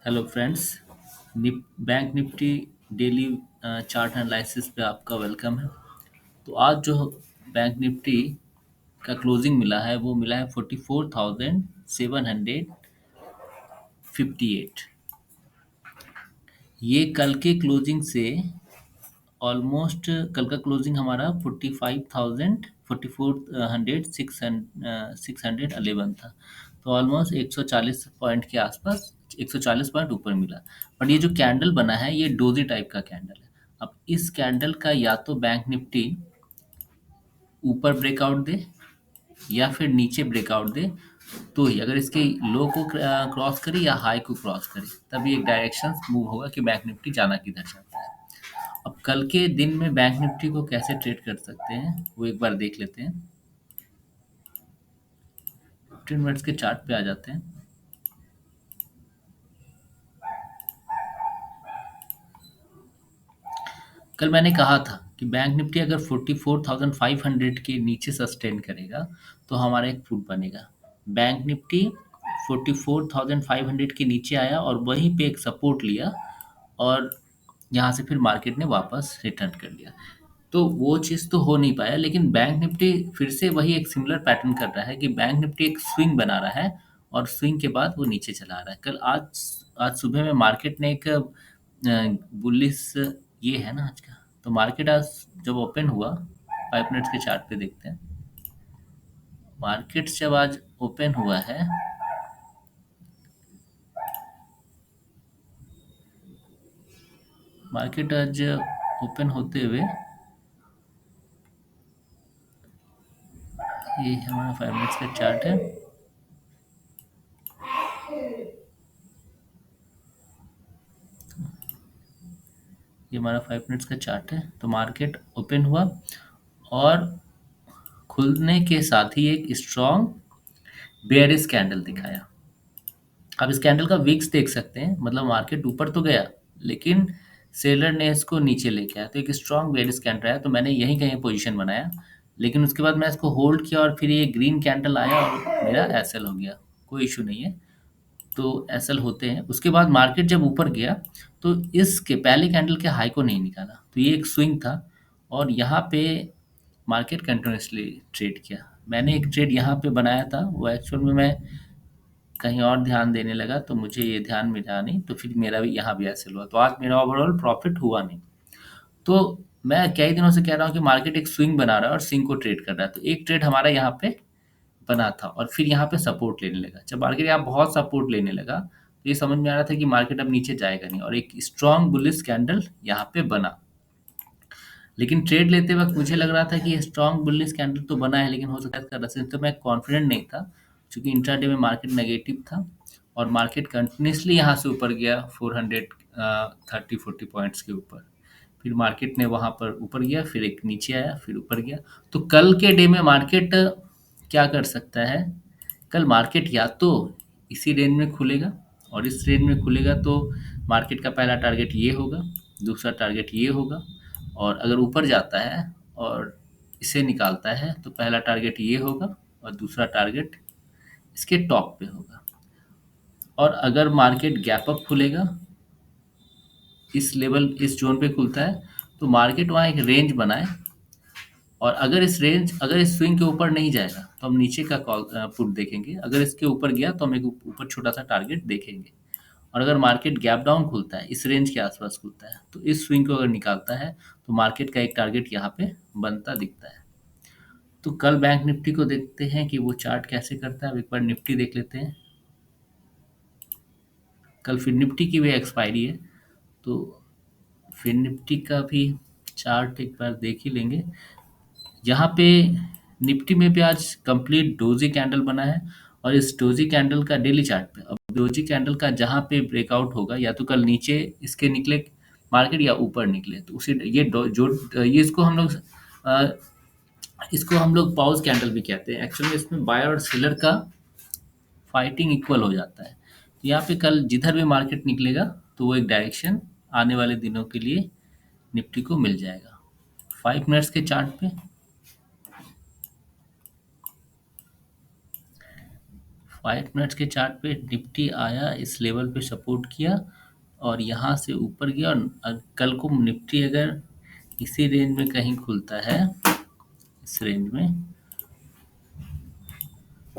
Hello friends. Bank Nifty daily chart analysis पे आपका welcome है। तो आज जो बैंक निफ्टी का क्लोजिंग मिला है वो मिला है 44,758। ये कल के क्लोजिंग से ऑलमोस्ट कल का क्लोजिंग हमारा 611 था। तो ऑलमोस्ट 140 पॉइंट के आसपास, 140 पॉइंट ऊपर मिला। बट ये जो कैंडल बना है ये डोजी टाइप का कैंडल है। अब इस कैंडल का या तो बैंक निफ्टी ऊपर ब्रेकआउट दे या फिर नीचे ब्रेकआउट दे, तो ही अगर इसके लो को क्रॉस करे या हाई को क्रॉस करे तभी एक डायरेक्शन मूव होगा कि बैंक निफ्टी जाना किधर चाहता है। अब कल के दिन में बैंक निफ्टी को कैसे ट्रेड कर सकते हैं वो एक बार देख लेते हैं। 15 मिनट्स के चार्ट पे आ जाते हैं। कल मैंने कहा था कि बैंक निफ्टी अगर 44,500 के नीचे सस्टेन करेगा तो हमारा एक फुट बनेगा। बैंक निफ्टी 44,500 के नीचे आया और वहीं पे एक सपोर्ट लिया और यहाँ से फिर मार्केट ने वापस रिटर्न कर लिया। तो वो चीज़ तो हो नहीं पाया, लेकिन बैंक निफ्टी फिर से वही एक सिमिलर पैटर्न कर रहा है कि बैंक निफ्टी एक स्विंग बना रहा है और स्विंग के बाद वो नीचे चला रहा है। कल आज आज सुबह में मार्केट ने एक बुलिश, ये है ना आज का, तो मार्केट आज जब ओपन हुआ, 5 मिनट्स के चार्ट पे देखते हैं। मार्केट जब आज ओपन हुआ है, मार्केट आज ओपन होते हुए, ये हमारा 5 मिनट्स का चार्ट है। ये हमारा 5 मिनट्स का चार्ट है। तो मार्केट ओपन हुआ और खुलने के साथ ही एक स्ट्रॉन्ग बेयरिश कैंडल दिखाया। आप इस कैंडल का विक्स देख सकते हैं, मतलब मार्केट ऊपर तो गया लेकिन सेलर ने इसको नीचे लेके आया, तो एक स्ट्रॉन्ग बेयरिश कैंडल आया। तो मैंने यहीं कहीं पोजीशन बनाया, लेकिन उसके बाद मैं इसको होल्ड किया और फिर ये ग्रीन कैंडल आया और मेरा एसएल हो गया। कोई इशू नहीं है, तो एसएल होते हैं। उसके बाद मार्केट जब ऊपर गया तो इसके पहले कैंडल के हाई को नहीं निकाला, तो ये एक स्विंग था और यहाँ पे मार्केट कंटिन्यूसली ट्रेड किया। मैंने एक ट्रेड यहाँ पे बनाया था, वो एक्चुअल में मैं कहीं और ध्यान देने लगा तो मुझे ये ध्यान मिला नहीं, तो फिर मेरा भी यहाँ भी ऐसे हुआ, तो आज मेरा ओवरऑल प्रॉफिट हुआ नहीं। तो मैं कई दिनों से कह रहा हूँ कि मार्केट एक स्विंग बना रहा है और स्विंग को ट्रेड कर रहा है। तो एक ट्रेड हमारा यहाँ पे बना था और फिर यहाँ पे सपोर्ट लेने लगा। जब मार्केट यहाँ बहुत सपोर्ट लेने लगा तो ये समझ में आ रहा था कि मार्केट अब नीचे जाएगा नहीं और एक स्ट्रॉन्ग बुलिश कैंडल यहाँ पे बना। लेकिन ट्रेड लेते वक्त मुझे लग रहा था कि स्ट्रॉन्ग बुलिश कैंडल तो बना है, लेकिन हो सकता है इसका रेसिस्टेंस, तो मैं कॉन्फिडेंट नहीं था क्योंकि इंट्राडे में मार्केट नेगेटिव था और मार्केट कंटिन्यूसली यहाँ से ऊपर गया 430-40 पॉइंट्स के ऊपर। फिर मार्केट ने वहाँ पर ऊपर गया, फिर एक नीचे आया, फिर ऊपर गया। तो कल के डे में मार्केट क्या कर सकता है? कल मार्केट या तो इसी रेंज में खुलेगा और इस रेंज में खुलेगा तो मार्केट का पहला टारगेट ये होगा, दूसरा टारगेट ये होगा, और अगर ऊपर जाता है और इसे निकालता है तो पहला टारगेट ये होगा और दूसरा टारगेट इसके टॉप पे होगा। और अगर मार्केट गैप अप खुलेगा, इस लेवल इस जोन पे खुलता है, तो मार्केट वहाँ एक रेंज बनाए और अगर इस स्विंग के ऊपर नहीं जाएगा तो हम नीचे का कॉल पुट देखेंगे। अगर इसके ऊपर गया तो हम एक ऊपर छोटा सा टारगेट देखेंगे। और अगर मार्केट गैप डाउन खुलता है, इस रेंज के आसपास खुलता है, तो इस स्विंग को अगर निकालता है तो मार्केट का एक टारगेट यहाँ पे बनता दिखता है। तो कल बैंक निफ्टी को देखते हैं कि वो चार्ट कैसे करता है। अब एक बार निफ्टी देख लेते हैं। कल फिर निफ्टी की भी एक्सपायरी है, तो फिर निफ्टी का भी चार्ट एक बार देख ही लेंगे। यहाँ पे निफ्टी में भी आज कंप्लीट डोजी कैंडल बना है और इस डोजी कैंडल का डेली चार्ट पे, अब डोजी कैंडल का जहाँ पे ब्रेकआउट होगा, या तो कल नीचे इसके निकले मार्केट या ऊपर निकले, तो उसे ये इसको हम लोग पॉज कैंडल भी कहते हैं। एक्चुअली इसमें बायर और सेलर का फाइटिंग इक्वल हो जाता है। तो यहाँ पे कल जिधर भी मार्केट निकलेगा तो वो एक डायरेक्शन आने वाले दिनों के लिए निफ्टी को मिल जाएगा। 5 मिनट्स के चार्ट पे 5 मिनट्स के चार्ट पे निफ्टी आया, इस लेवल पे सपोर्ट किया और यहाँ से ऊपर गया। और कल को निफ्टी अगर इसी रेंज में कहीं खुलता है, इस रेंज में,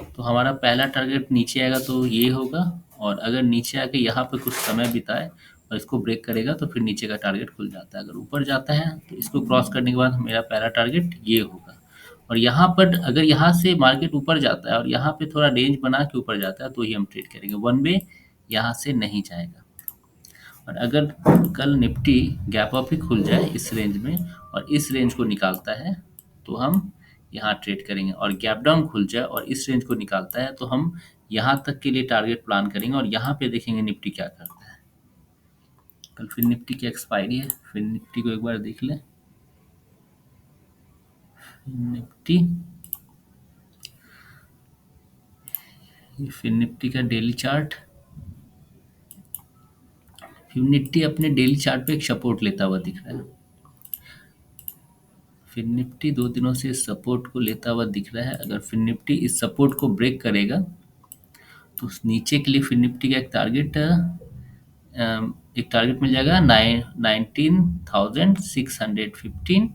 तो हमारा पहला टारगेट नीचे आएगा तो ये होगा। और अगर नीचे आके यहाँ पे कुछ समय बिताए और इसको ब्रेक करेगा तो फिर नीचे का टारगेट खुल जाता है। अगर ऊपर जाता है तो इसको क्रॉस करने के बाद मेरा पहला टारगेट ये होगा। और यहाँ पर अगर यहाँ से मार्केट ऊपर जाता है और यहाँ पे थोड़ा रेंज बना के ऊपर जाता है तो ही हम ट्रेड करेंगे। वन वे यहाँ से नहीं जाएगा। और अगर कल निफ्टी गैप अप ही खुल जाए इस रेंज में और इस रेंज को निकालता है तो हम यहाँ ट्रेड करेंगे। और गैप डाउन खुल जाए और इस रेंज को निकालता है तो हम यहाँ तक के लिए टारगेट प्लान करेंगे और यहाँ पे देखेंगे निफ्टी क्या करता है। कल फिर निफ्टी की एक्सपायरी है, फिर निफ्टी को एक बार देख लें। निफ्टी, फिर निफ्टी का डेली चार्ट। फिर निफ्टी अपने डेली चार्ट पे एक सपोर्ट लेता हुआ दिख रहा है। फिर निफ्टी 2 दिनों से सपोर्ट को लेता हुआ दिख रहा है। अगर फिर निफ्टी इस सपोर्ट को ब्रेक करेगा तो उस नीचे के लिए फिर निफ्टी का एक टारगेट मिल जाएगा 19,615।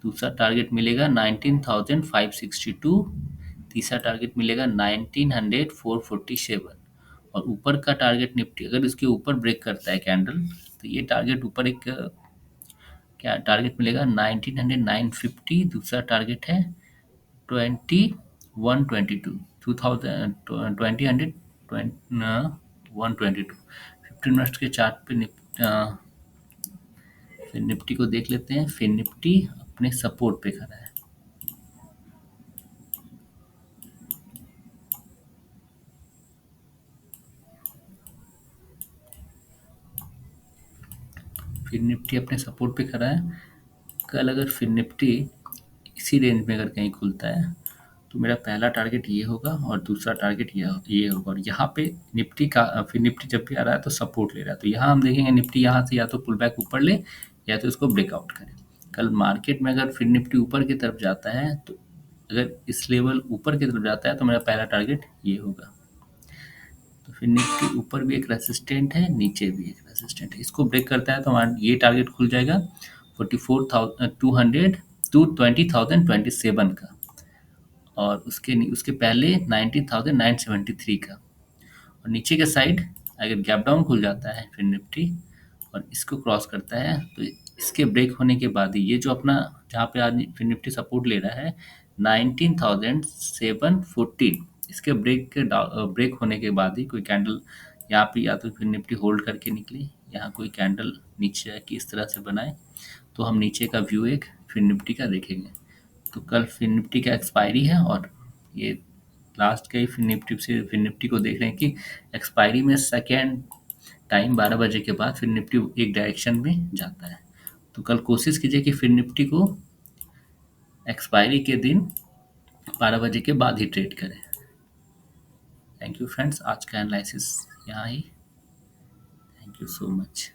दूसरा टारगेट मिलेगा 19,562। तीसरा टारगेट मिलेगा 19,447। और ऊपर का टारगेट निफ्टी अगर इसके ऊपर ब्रेक करता है कैंडल तो ये टारगेट ऊपर एक क्या टारगेट मिलेगा 19,950। दूसरा टारगेट है 2122, 122। 15 मिनट्स के चार्ट पे फिर निफ्टी को देख लेते हैं। फिर निफ्टी अपने सपोर्ट पे खड़ा है। फिर निफ्टी अपने सपोर्ट पे खड़ा है। कल अगर फिर निफ्टी इसी रेंज में अगर कहीं खुलता है तो मेरा पहला टारगेट ये होगा और दूसरा टारगेट ये होगा। और यहाँ पे निफ्टी का फिर निफ्टी जब भी आ रहा है तो सपोर्ट ले रहा है तो यहाँ हम देखेंगे निफ्टी यहाँ से या तो पुल बैक ऊपर ले या तो इसको ब्रेकआउट करे। कल मार्केट में अगर फिर निफ्टी ऊपर की तरफ जाता है तो अगर इस लेवल ऊपर की तरफ जाता है तो मेरा पहला टारगेट ये होगा। तो फिर निफ्टी ऊपर भी एक रेसिस्टेंट है, नीचे भी एक रेसिस्टेंट है। इसको ब्रेक करता है तो हमारा ये टारगेट खुल जाएगा 44,200 टू 20,027 का। और उसके पहले 19,973 का। और नीचे के साइड अगर गैप डाउन खुल जाता है फिर निफ्टी और इसको क्रॉस करता है तो इसके ब्रेक होने के बाद ही ये जो अपना जहाँ पे आज फिर निफ्टी सपोर्ट ले रहा है 19,714, इसके ब्रेक होने के बाद ही कोई कैंडल यहाँ पे या तो फिर निफ्टी होल्ड करके निकले, यहाँ कोई कैंडल नीचे आके इस तरह से बनाए तो हम नीचे का व्यू एक फिर निफ्टी का देखेंगे। तो कल फिर निफ्टी का एक्सपायरी है और ये लास्ट का ही फिर निफ्टी को देख रहे हैं कि एक्सपायरी में सेकेंड टाइम 12 बजे के बाद फिर निफ्टी एक डायरेक्शन में जाता है। तो कल कोशिश कीजिए कि फिर निफ्टी को एक्सपायरी के दिन 12 बजे के बाद ही ट्रेड करें। थैंक यू फ्रेंड्स, आज का एनालिसिस यहाँ ही। Thank you so much.